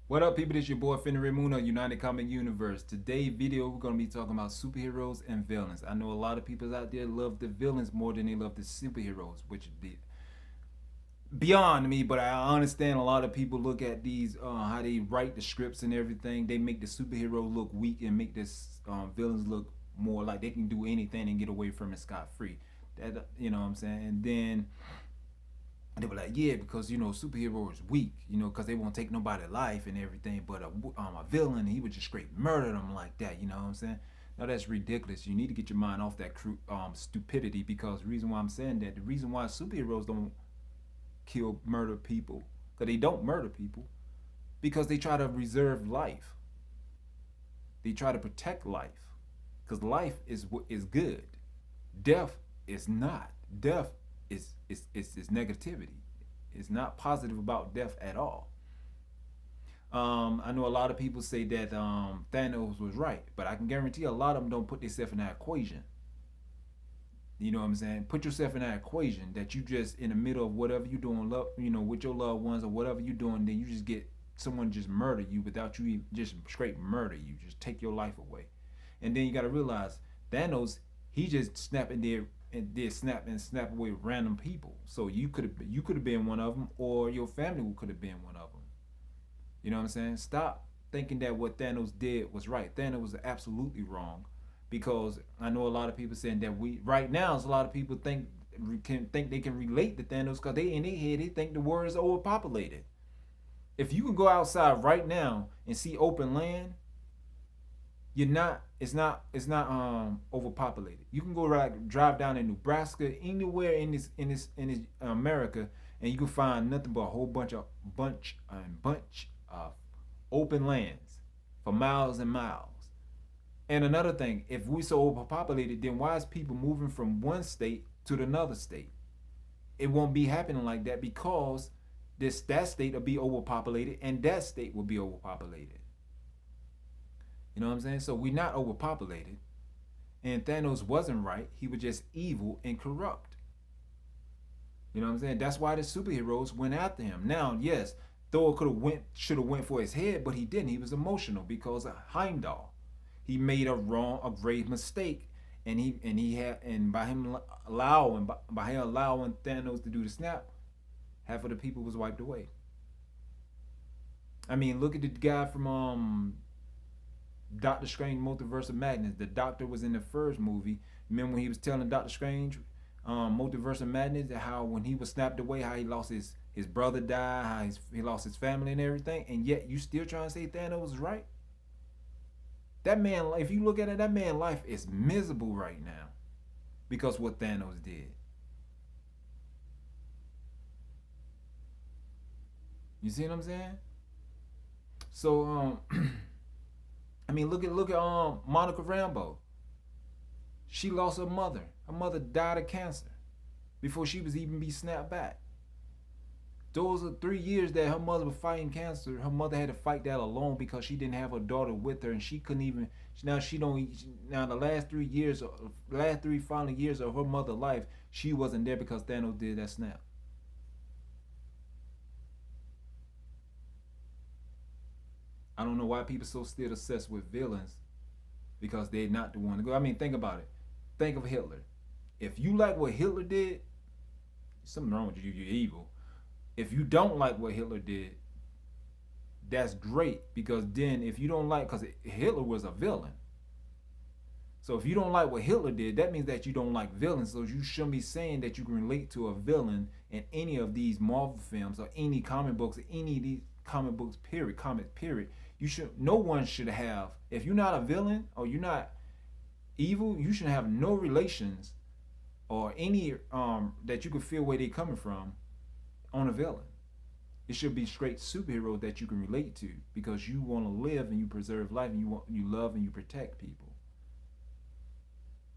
What up, people? This your boy Fenrir of United Comic Universe. Today's video, we're gonna be talking about superheroes and villains. I know a lot of people out there love the villains more than they love the superheroes, which is beyond me. But I understand a lot of people look at these how they write the scripts and everything. They make the superhero look weak and make this villains look more like they can do anything and get away from it scot free. That you know what I'm saying? And then they were like, yeah, because superhero is weak, because they won't take nobody life and everything. But a villain, he would just straight murder them like that. You know what I'm saying? Now that's ridiculous. You need to get your mind off that stupidity. Because the reason why I'm saying that, the reason why superheroes don't murder people, because they don't murder people, because they try to reserve life. They try to protect life, because life is good. Death is not. Death is negativity. It's not positive about death at all. I know a lot of people say that Thanos was right, but I can guarantee a lot of them don't put themselves in that equation. You know what I'm saying? Put yourself in that equation that you just in the middle of whatever you doing, with your loved ones or whatever you doing, then you just get someone just murder you without you even, just straight murder you, just take your life away. And then you got to realize Thanos, he just snapping there and did snap away random people. So you could have been one of them, or your family could have been one of them. You know what I'm saying? Stop thinking that what Thanos did was right. Thanos was absolutely wrong, because I know a lot of people saying that we right now. A lot of people think they can relate to Thanos because they in their head they think the world is overpopulated. If you can go outside right now and see open land, you're not it's not overpopulated. You can go drive down in Nebraska, anywhere in this America, and you can find nothing but a whole bunch of open lands for miles and miles. And another thing, if we so overpopulated, then why is people moving from one state to another state? It won't be happening like that, because that state will be overpopulated and that state will be overpopulated. You know what I'm saying? So we're not overpopulated. And Thanos wasn't right. He was just evil and corrupt. You know what I'm saying? That's why the superheroes went after him. Now, yes, Thor should have went for his head, but he didn't. He was emotional because of Heimdall. He made a grave mistake, and by him allowing Thanos to do the snap, half of the people was wiped away. I mean, look at the guy from Doctor Strange Multiverse of Madness. The Doctor was in the first movie. Remember when he was telling Doctor Strange Multiverse of Madness, how when he was snapped away, how he lost his brother died, how he lost his family and everything, and yet you still trying to say Thanos was right? That man, if you look at it, that man's life is miserable right now because what Thanos did. You see what I'm saying? So I mean, look at Monica Rambeau. She lost her mother. Her mother died of cancer before she was even be snapped back. Those are 3 years that her mother was fighting cancer. Her mother had to fight that alone because she didn't have her daughter with her, and she couldn't even. Now she don't. Now the last three final years of her mother's life, she wasn't there because Thanos did that snap. I don't know why people so still obsessed with villains, because they're not the one to go. I mean, think about it. Think of Hitler. If you like what Hitler did, something wrong with you. You're evil. If you don't like what Hitler did, that's great, because then if you don't like, because Hitler was a villain. So if you don't like what Hitler did, that means that you don't like villains. So you shouldn't be saying that you can relate to a villain in any of these Marvel films or any comic books, or any of these comic books, period, comic period. No one should have, if you're not a villain or you're not evil, you should have no relations or any that you can feel where they're coming from on a villain. It should be straight superheroes that you can relate to, because you want to live and you preserve life, and you love and you protect people.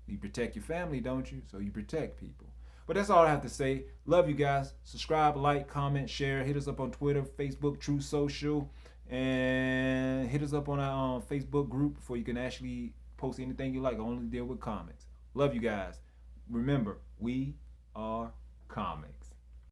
You protect your family, don't you? So you protect people. But that's all I have to say. Love you guys. Subscribe, like, comment, share. Hit us up on Twitter, Facebook, True Social, and hit us up on our Facebook group before you can actually post anything you like. I only deal with comics. Love you guys. Remember, we are comics.